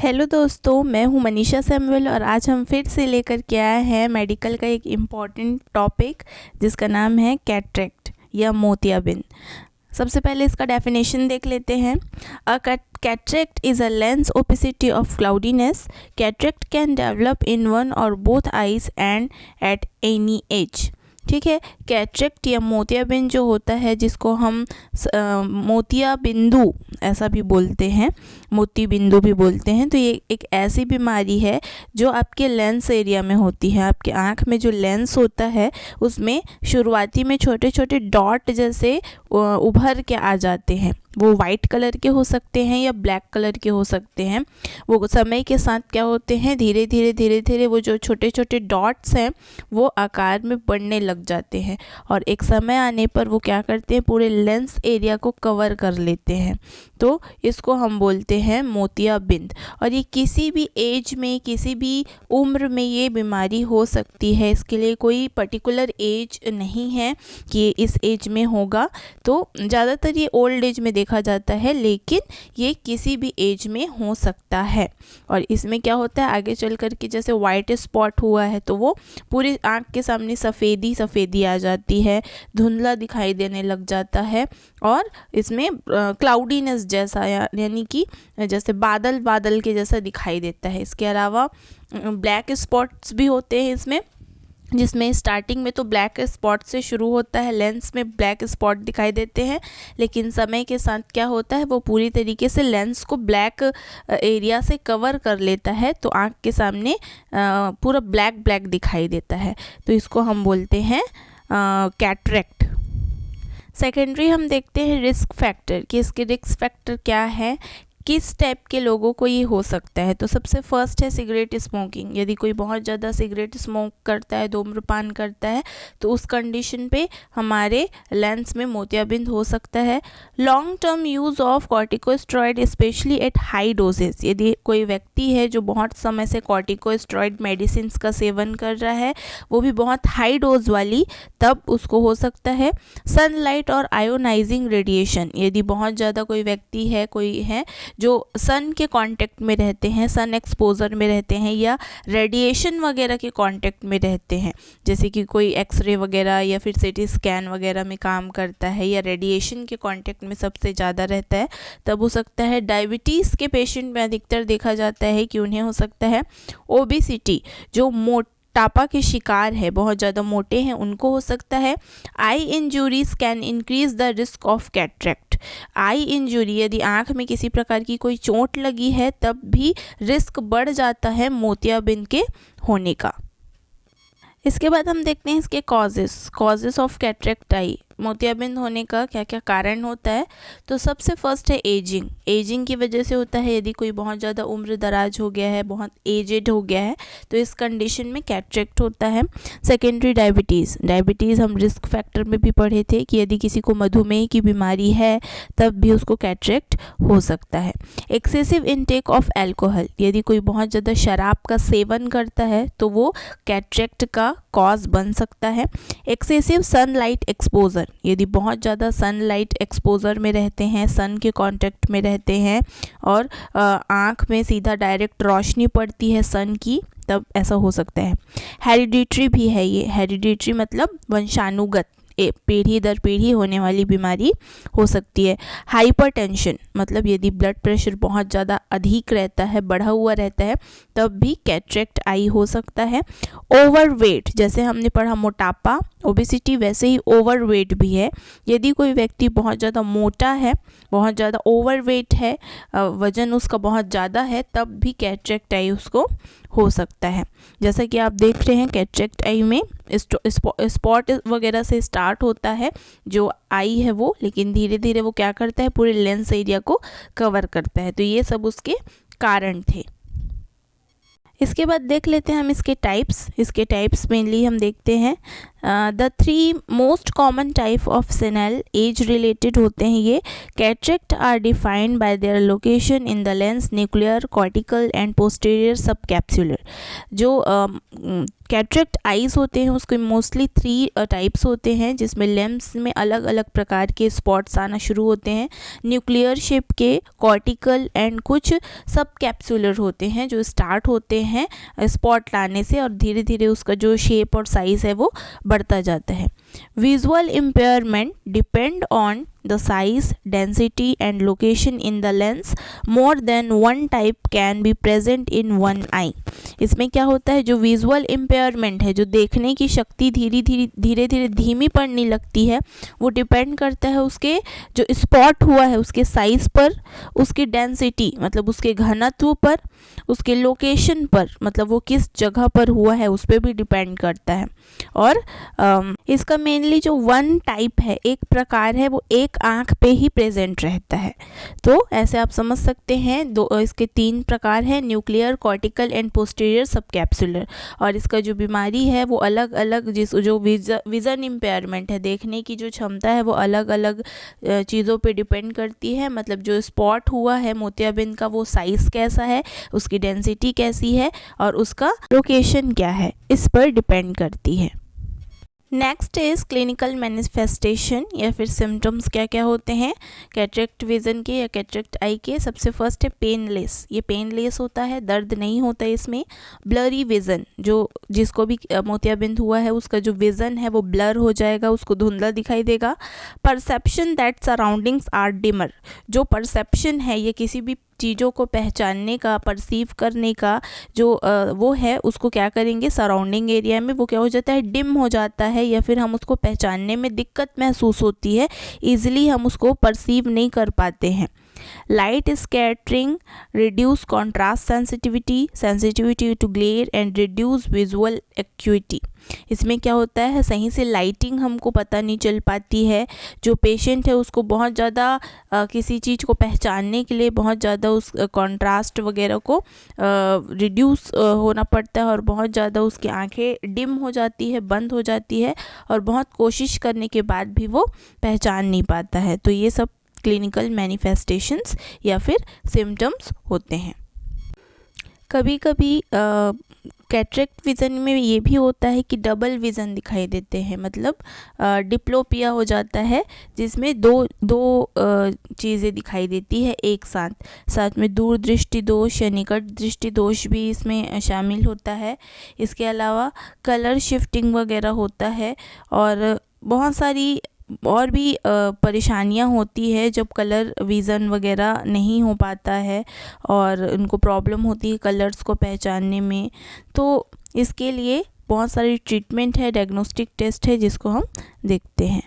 Hello दोस्तों, मैं हूं मनीषा सैमुअल और आज हम फिर से लेकर के आए हैं मेडिकल का एक इम्पॉर्टेंट टॉपिक जिसका नाम है कैटरेक्ट या मोतियाबिंद। सबसे पहले इसका डेफिनेशन देख लेते हैं। A cataract is a lens opacity of cloudiness. Cataract can develop in one और both eyes and at any age. ठीक है, कैटरेक्ट या मोतियाबिंद जो होता है, जिसको हम मोतियाबिंदु ऐसा भी बोलते हैं, मोती बिंदु भी बोलते हैं, तो ये एक ऐसी बीमारी है जो आपके लेंस एरिया में होती है। आपके आँख में जो लेंस होता है उसमें शुरुआती में छोटे छोटे डॉट जैसे उभर के आ जाते हैं। वो वाइट कलर के हो सकते हैं या ब्लैक कलर के हो सकते हैं। वो समय के साथ क्या होते हैं, धीरे धीरे वो जो छोटे छोटे डॉट्स हैं वो आकार में बढ़ने लग जाते हैं और एक समय आने पर वो क्या करते हैं, पूरे लेंस एरिया को कवर कर लेते हैं। तो इसको हम बोलते हैं मोतियाबिंद। और ये किसी भी एज में, किसी भी उम्र में ये बीमारी हो सकती है। इसके लिए कोई पर्टिकुलर एज नहीं है कि इस एज में होगा। तो ज़्यादातर ये ओल्ड एज में देखा जाता है, लेकिन ये किसी भी एज में हो सकता है। और इसमें क्या होता है, आगे चल कर के जैसे वाइट स्पॉट हुआ है तो वो पूरी आँख के सामने सफ़ेदी आ जाती है, धुंधला दिखाई देने लग जाता है और इसमें क्लाउडीनेस जैसा यानी कि जैसे बादल के जैसा दिखाई देता है। इसके अलावा ब्लैक स्पॉट्स भी होते हैं इसमें, जिसमें स्टार्टिंग में तो ब्लैक स्पॉट से शुरू होता है, लेंस में ब्लैक स्पॉट दिखाई देते हैं, लेकिन समय के साथ क्या होता है, वो पूरी तरीके से लेंस को ब्लैक एरिया से कवर कर लेता है, तो आँख के सामने पूरा ब्लैक दिखाई देता है। तो इसको हम बोलते हैं कैटरेक्ट। सेकेंडरी हम देखते हैं रिस्क फैक्टर, कि इसके रिस्क फैक्टर क्या है, किस टाइप के लोगों को ये हो सकता है। तो सबसे फर्स्ट है सिगरेट स्मोकिंग। यदि कोई बहुत ज़्यादा सिगरेट स्मोक करता है, धूम्रपान करता है, तो उस कंडीशन पे हमारे लेंस में मोतियाबिंद हो सकता है। Long term use of corticosteroid specially at high doses. यदि कोई व्यक्ति है जो बहुत समय से कॉर्टिकोस्टेरॉइड मेडिसिन का सेवन कर रहा है, वो भी बहुत हाई डोज वाली, तब उसको हो सकता है। सनलाइट और आयोनाइजिंग रेडिएशन। यदि बहुत ज़्यादा कोई व्यक्ति है, कोई है जो सन के कांटेक्ट में रहते हैं, सन एक्सपोजर में रहते हैं या रेडिएशन वगैरह के कांटेक्ट में रहते हैं, जैसे कि कोई एक्सरे वगैरह या फिर सीटी स्कैन वगैरह में काम करता है या रेडिएशन के कांटेक्ट में सबसे ज़्यादा रहता है, तब हो सकता है। डायबिटीज़ के पेशेंट में अधिकतर देखा जाता है कि उन्हें हो सकता है। ओबेसिटी, जो मोटापा के शिकार है, बहुत ज़्यादा मोटे हैं, उनको हो सकता है। Eye injuries can increase the risk of cataract. Eye injury, यदि आँख में किसी प्रकार की कोई चोट लगी है, तब भी रिस्क बढ़ जाता है मोतियाबिंद के होने का। इसके बाद हम देखते हैं इसके कॉजेस ऑफ कैटरेक्ट आई। मोतियाबिंद होने का क्या क्या कारण होता है। तो सबसे फर्स्ट है एजिंग की वजह से होता है। यदि कोई बहुत ज़्यादा उम्र दराज हो गया है, बहुत एजेड हो गया है, तो इस कंडीशन में कैटरेक्ट होता है। सेकेंडरी डायबिटीज़ हम रिस्क फैक्टर में भी पढ़े थे कि यदि किसी को मधुमेह की बीमारी है तब भी उसको कैटरेक्ट हो सकता है। एक्सेसिव इनटेक ऑफ एल्कोहल, यदि कोई बहुत ज़्यादा शराब का सेवन करता है तो वो कैटरेक्ट का कॉज बन सकता है। एक्सेसिव सनलाइट एक्सपोजर, यदि बहुत ज़्यादा सनलाइट एक्सपोजर में रहते हैं, सन के कांटेक्ट में रहते हैं और आँख में सीधा डायरेक्ट रोशनी पड़ती है सन की, तब ऐसा हो सकता है। हेरिडिटरी भी है ये। हेरिडिटरी मतलब वंशानुगत, पीढ़ी दर पीढ़ी होने वाली बीमारी हो सकती है। हाइपरटेंशन मतलब यदि ब्लड प्रेशर बहुत ज़्यादा अधिक रहता है, बढ़ा हुआ रहता है, तब भी कैटरेक्ट आई हो सकता है। ओवरवेट, जैसे हमने पढ़ा मोटापा, ओबेसिटी, वैसे ही ओवरवेट भी है। यदि कोई व्यक्ति बहुत ज़्यादा मोटा है, बहुत ज़्यादा ओवरवेट है, वजन उसका बहुत ज़्यादा है, तब भी कैटरेक्ट आई उसको हो सकता है। जैसा कि आप देख रहे हैं, कैटरेक्ट आई में स्पॉट वगैरह से स्टार्ट होता है जो आई है वो, लेकिन धीरे धीरे वो क्या करता है, पूरे लेंस एरिया को कवर करता है। तो ये सब उसके कारण थे। इसके बाद देख लेते हैं हम इसके टाइप्स मेनली हम देखते हैं the 3 most common type of senile age related होते हैं ये। Cataract are defined by their location in the lens, nuclear, cortical and posterior subcapsular. जो कैटरेक्ट आइज़ होते हैं उसके मोस्टली 3 टाइप्स होते हैं, जिसमें लेंस में अलग अलग प्रकार के स्पॉट्स आना शुरू होते हैं, न्यूक्लियर शेप के, कॉर्टिकल एंड कुछ सब कैप्सुलर होते हैं जो स्टार्ट होते हैं स्पॉट लाने से और धीरे धीरे उसका जो शेप और साइज़ है वो बढ़ता जाता है। Visual impairment depend on the size, density and location in the lens. More than one type can be present in one eye. इसमें क्या होता है, जो विजुअल इम्पेयरमेंट है, जो देखने की शक्ति धीरे धीरे धीमी पड़ने लगती है, वो डिपेंड करता है उसके जो स्पॉट हुआ है उसके साइज़ पर, उसकी डेंसिटी मतलब उसके घनत्व पर, उसके लोकेशन पर मतलब वो किस जगह पर हुआ है उस पर भी डिपेंड करता है। और इसका मेनली जो वन टाइप है, एक प्रकार है, वो एक आँख पे ही प्रेजेंट रहता है। तो ऐसे आप समझ सकते हैं इसके 3 प्रकार हैं, न्यूक्लियर, कॉर्टिकल एंड पोस्टीरियर सब कैप्सुलर। और इसका जो बीमारी है वो अलग अलग जो विज़न इम्पेयरमेंट है, देखने की जो क्षमता है वो अलग अलग चीज़ों पे डिपेंड करती है। मतलब जो स्पॉट हुआ है मोतियाबिंद का वो साइज़ कैसा है, उसकी डेंसिटी कैसी है और उसका लोकेशन क्या है, इस पर डिपेंड करती है। नेक्स्ट इज़ क्लिनिकल मैनिफेस्टेशन या फिर सिम्टम्स क्या क्या होते हैं कैटरेक्ट विज़न के या कैटरेक्ट आई के। सबसे फर्स्ट है पेनलेस। ये पेनलेस होता है, दर्द नहीं होता है इसमें। ब्लरी विज़न, जो जिसको भी मोतियाबिंद हुआ है उसका जो विज़न है वो ब्लर हो जाएगा, उसको धुंधला दिखाई देगा। Perception that surroundings are dimmer, जो परसेप्शन है ये किसी भी चीज़ों को पहचानने का, परसीव करने का जो वो है उसको क्या करेंगे, सराउंडिंग एरिया में वो क्या हो जाता है, डिम हो जाता है, या फिर हम उसको पहचानने में दिक्कत महसूस होती है, ईजिली हम उसको परसीव नहीं कर पाते हैं। Light scattering, reduce contrast sensitivity to glare and reduce visual acuity. इसमें क्या होता है, सही से लाइटिंग हमको पता नहीं चल पाती है। जो पेशेंट है उसको बहुत ज़्यादा किसी चीज़ को पहचानने के लिए बहुत ज़्यादा उस कॉन्ट्रास्ट वगैरह को रिड्यूस होना पड़ता है और बहुत ज़्यादा उसकी आंखें डिम हो जाती है, बंद हो जाती है और बहुत कोशिश करने के बाद भी वो पहचान नहीं पाता है। तो ये सब क्लिनिकल मैनिफेस्टेशंस या फिर सिम्टम्स होते हैं। कभी कभी कैटरेक्ट विज़न में ये भी होता है कि डबल विज़न दिखाई देते हैं, मतलब डिप्लोपिया हो जाता है जिसमें दो चीज़ें दिखाई देती है एक साथ में दूर दृष्टि दोष या निकट दृष्टि दोष भी इसमें शामिल होता है। इसके अलावा कलर शिफ्टिंग वगैरह होता है और बहुत सारी और भी परेशानियां होती है जब कलर विज़न वगैरह नहीं हो पाता है और उनको प्रॉब्लम होती है कलर्स को पहचानने में। तो इसके लिए बहुत सारी ट्रीटमेंट है, डायग्नोस्टिक टेस्ट है जिसको हम देखते हैं।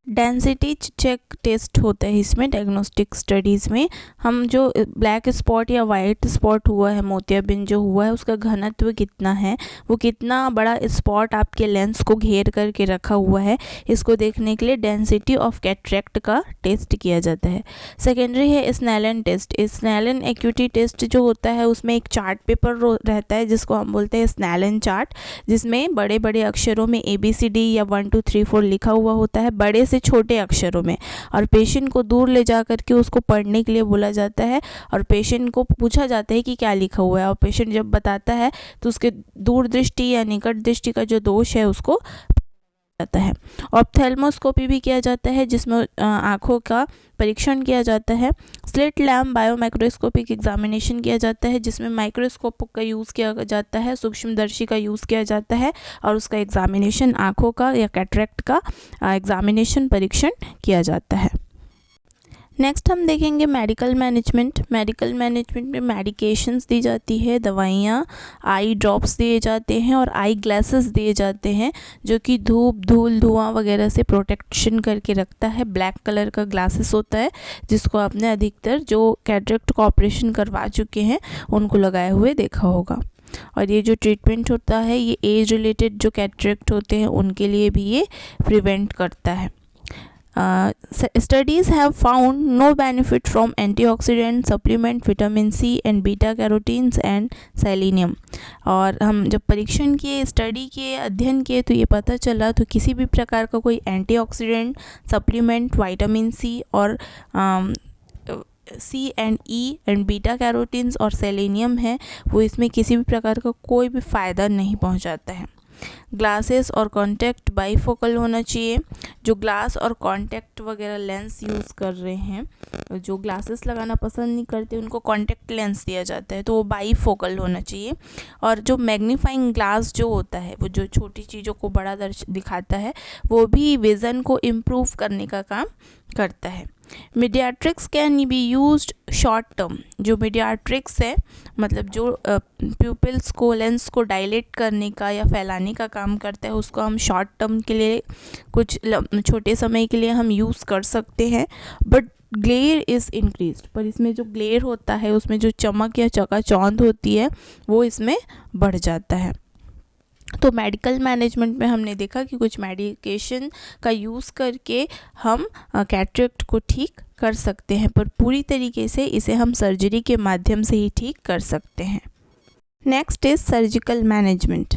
डेंसिटी चेक टेस्ट होता है इसमें डायग्नोस्टिक स्टडीज़ में। हम जो ब्लैक स्पॉट या वाइट स्पॉट हुआ है, मोतियाबिंद जो हुआ है, उसका घनत्व कितना है, वो कितना बड़ा स्पॉट आपके लेंस को घेर करके रखा हुआ है, इसको देखने के लिए डेंसिटी ऑफ कैटरेक्ट का टेस्ट किया जाता है। सेकेंडरी है Snellen test. Snellen acuity test जो होता है उसमें एक चार्ट पेपर रहता है जिसको हम बोलते हैं स्नेलन चार्ट, जिसमें बड़े बड़े अक्षरों में ABCD या 1 2 3 4 लिखा हुआ होता है बड़े से छोटे अक्षरों में, और पेशेंट को दूर ले जा करके उसको पढ़ने के लिए बोला जाता है और पेशेंट को पूछा जाता है कि क्या लिखा हुआ है, और पेशेंट जब बताता है तो उसके दूर दृष्टि या निकट दृष्टि का जो दोष है उसको जाता है। ऑप्थेल्मोस्कोपी भी किया जाता है जिसमें आँखों का परीक्षण किया जाता है। स्लिट लैम्प बायोमाइक्रोस्कोपिक एग्जामिनेशन किया जाता है जिसमें माइक्रोस्कोप का यूज़ किया जाता है, सूक्ष्मदर्शी का यूज़ किया जाता है और उसका एग्जामिनेशन आँखों का या कैटरेक्ट का एग्जामिनेशन परीक्षण किया जाता है। नेक्स्ट हम देखेंगे मेडिकल मैनेजमेंट। मेडिकल मैनेजमेंट में मेडिकेशंस दी जाती है, दवाइयाँ, आई ड्रॉप्स दिए जाते हैं और आई ग्लासेस दिए जाते हैं जो कि धूप, धूल, धुआं वगैरह से प्रोटेक्शन करके रखता है। ब्लैक कलर का ग्लासेस होता है जिसको आपने अधिकतर जो कैटरेक्ट का ऑपरेशन करवा चुके हैं उनको लगाए हुए देखा होगा। और ये जो ट्रीटमेंट होता है ये एज रिलेटेड जो कैटरेक्ट होते हैं उनके लिए भी ये प्रिवेंट करता है। Studies have found no benefit from antioxidant supplement, vitamin C and beta carotenes and selenium. और हम जब परीक्षण किए, स्टडी किए, अध्ययन किए, तो ये पता चला तो किसी भी प्रकार का कोई एंटीऑक्सीडेंट सप्लीमेंट, विटामिन सी और C and E and beta carotenes और सेलेनियम है, वो इसमें किसी भी प्रकार का कोई भी फ़ायदा नहीं पहुंचाता है। ग्लासेस और कॉन्टैक्ट बाईफोकल होना चाहिए। जो ग्लास और कॉन्टैक्ट वगैरह लेंस यूज़ कर रहे हैं, जो ग्लासेस लगाना पसंद नहीं करते, उनको कॉन्टैक्ट लेंस दिया जाता है, तो वो बाईफोकल होना चाहिए। और जो मैग्नीफाइंग ग्लास जो होता है, वो जो छोटी चीज़ों को बड़ा दिखाता है, वो भी विज़न को इम्प्रूव करने का काम करता है। Mydriatics can be used short term. जो मीडियाट्रिक्स है, मतलब जो प्यूपिल्स को, लेंस को डायलेट करने का या फैलाने का काम करता है, उसको हम शॉर्ट टर्म के लिए, कुछ छोटे समय के लिए हम यूज़ कर सकते हैं। बट ग्लेयर इज़ इंक्रीज्ड, पर इसमें जो ग्लेयर होता है, उसमें जो चमक या चकाचौंध होती है, वो इसमें बढ़ जाता है। तो मेडिकल मैनेजमेंट में हमने देखा कि कुछ मेडिकेशन का यूज़ करके हम कैटरेक्ट को ठीक कर सकते हैं, पर पूरी तरीके से इसे हम सर्जरी के माध्यम से ही ठीक कर सकते हैं। Next is surgical management.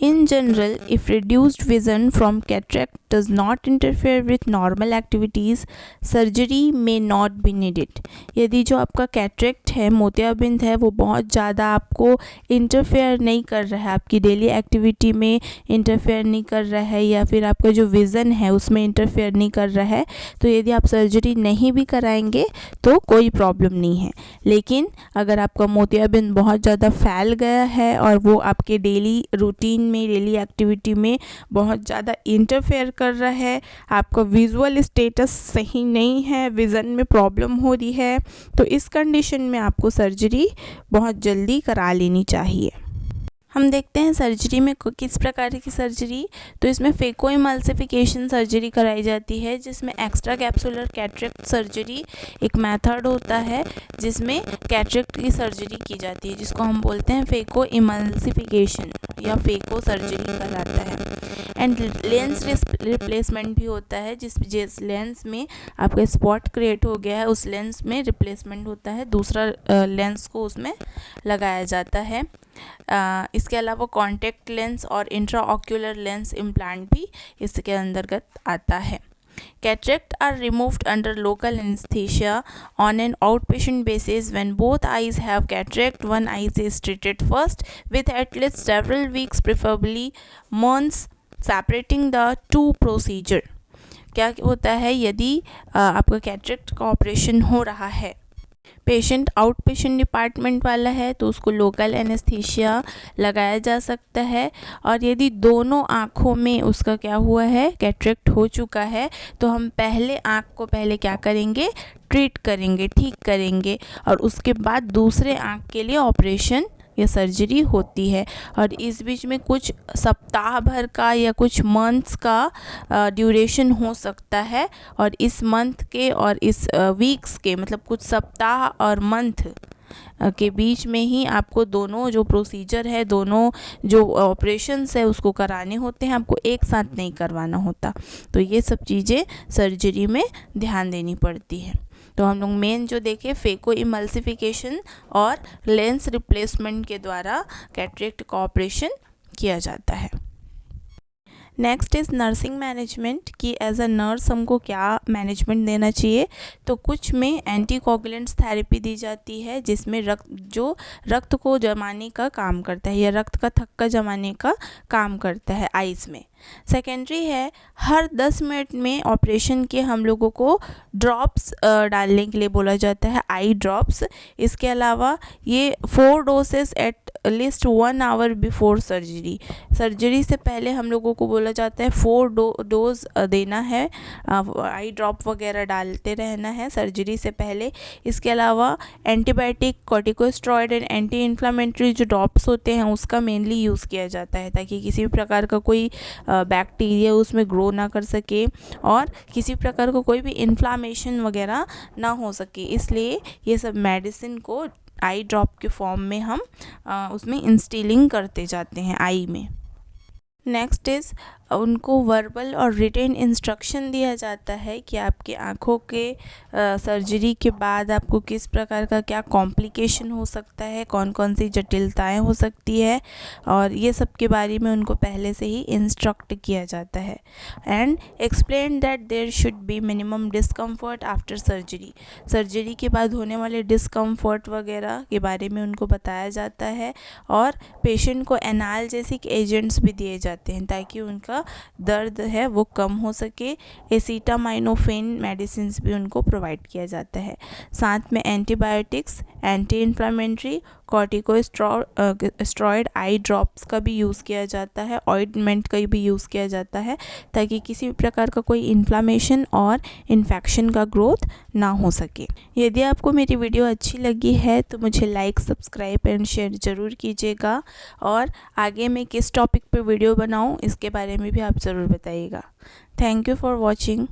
In general, if reduced vision from cataract does not interfere with normal activities, surgery may not be needed. यदि जो आपका कैटरेक्ट है, मोतियाबिंद है, वो बहुत ज़्यादा आपको इंटरफेयर नहीं कर रहा है, आपकी डेली एक्टिविटी में इंटरफेयर नहीं कर रहा है, या फिर आपका जो विज़न है उसमें इंटरफेयर नहीं कर रहा है, तो यदि आप सर्जरी नहीं भी कराएंगे तो कोई प्रॉब्लम नहीं है। लेकिन अगर आपका मोतियाबिंद बहुत ज़्यादा फैल गया है और वो आपके डेली रूटीन में, डेली एक्टिविटी में बहुत ज़्यादा इंटरफेयर कर रहा है, आपका विजुअल स्टेटस सही नहीं है, विज़न में प्रॉब्लम हो रही है, तो इस कंडीशन में आपको सर्जरी बहुत जल्दी करा लेनी चाहिए। हम देखते हैं सर्जरी में किस प्रकार की सर्जरी। तो इसमें फेको इमल्सिफिकेशन सर्जरी कराई जाती है, जिसमें एक्स्ट्रा कैप्सुलर कैटरेक्ट सर्जरी एक मेथड होता है जिसमें कैटरेक्ट की सर्जरी की जाती है, जिसको हम बोलते हैं फेको इमल्सिफिकेशन या फेको सर्जरी कहलाता है। एंड लेंस रिप्लेसमेंट भी होता है, जिस लेंस में आपका स्पॉट क्रिएट हो गया है, उस लेंस में रिप्लेसमेंट होता है, दूसरा लेंस को उसमें लगाया जाता है। इसके अलावा कॉन्टैक्ट लेंस और इंट्राऑक्यूलर लेंस इम्प्लांट भी इसके अंतर्गत आता है। Cataract are removed under local anesthesia on an outpatient basis. When both eyes have cataract, one eye is treated first with at least several weeks, preferably months, separating the two procedure. क्या होता है, यदि आपका cataract का operation हो रहा है, patient out patient department वाला है, तो उसको लोकल एनेस्थीसिया लगाया जा सकता है। और यदि दोनों आँखों में उसका क्या हुआ है, कैटरेक्ट हो चुका है, तो हम पहले आँख को पहले क्या करेंगे, ट्रीट करेंगे, ठीक करेंगे, और उसके बाद दूसरे आँख के लिए ऑपरेशन या सर्जरी होती है। और इस बीच में कुछ सप्ताह भर का या कुछ मंथ्स का ड्यूरेशन हो सकता है, और इस मंथ के और इस वीक्स के, मतलब कुछ सप्ताह और मंथ के बीच में ही आपको दोनों जो प्रोसीजर है, दोनों जो ऑपरेशंस है, उसको कराने होते हैं, आपको एक साथ नहीं करवाना होता। तो ये सब चीज़ें सर्जरी में ध्यान देनी पड़ती है। तो हम लोग मेन जो देखे फेको इमल्सिफिकेशन और लेंस रिप्लेसमेंट के द्वारा कैटरेक्ट का ऑपरेशन किया जाता है। नेक्स्ट इज़ नर्सिंग मैनेजमेंट, कि एज अ नर्स हमको क्या मैनेजमेंट देना चाहिए। तो कुछ में एंटीकोगुलेंट्स थेरेपी दी जाती है, जिसमें रक्त को जमाने का काम करता है या रक्त का थक्का जमाने का काम करता है आइज़ में। सेकेंडरी है, हर 10 मिनट में ऑपरेशन के हम लोगों को ड्रॉप्स डालने के लिए बोला जाता है, आई ड्रॉप्स। इसके अलावा ये 4 doses at least 1 hour before surgery. Surgery से पहले हम लोगों को बोला जाता है 4 डोज देना है, आई ड्रॉप वगैरह डालते रहना है सर्जरी से पहले। इसके अलावा antibiotic, corticosteroid and anti inflammatory जो ड्रॉप्स होते हैं, उसका मेनली यूज़ किया जाता है, ताकि किसी भी प्रकार का कोई बैक्टीरिया उसमें ग्रो ना कर सके और किसी प्रकार का कोई भी इन्फ्लामेशन वगैरह ना हो सके। इसलिए ये सब मेडिसिन को आई ड्रॉप के फॉर्म में हम उसमें इंस्टिलिंग करते जाते हैं आई में। नेक्स्ट इज़ उनको वर्बल और रिटेन इंस्ट्रक्शन दिया जाता है कि आपकी आँखों के सर्जरी के बाद आपको किस प्रकार का क्या कॉम्प्लिकेशन हो सकता है, कौन कौन सी जटिलताएं हो सकती है, और ये सब के बारे में उनको पहले से ही इंस्ट्रक्ट किया जाता है। And explain that there should be minimum discomfort after surgery. Surgery के बाद होने वाले डिस्कम्फर्ट वगैरह के बारे में उनको बताया जाता है, और पेशेंट को एनाल्जेसिक एजेंट्स भी दिए जाते हैं ताकि उनका दर्द है वो कम हो सके। एसिटामाइनोफेन मेडिसिन भी उनको प्रोवाइड किया जाता है। साथ में antibiotics, anti inflammatory, corticosteroid eye drops का भी यूज़ किया जाता है, ऑइंटमेंट का भी यूज़ किया जाता है ताकि किसी भी प्रकार का कोई इन्फ्लामेशन और इन्फेक्शन का ग्रोथ ना हो सके। यदि आपको मेरी वीडियो अच्छी लगी है तो मुझे लाइक, सब्सक्राइब एंड शेयर ज़रूर कीजिएगा, और आगे मैं किस टॉपिक पर वीडियो बनाऊं इसके बारे में भी आप ज़रूर बताइएगा। Thank you for watching.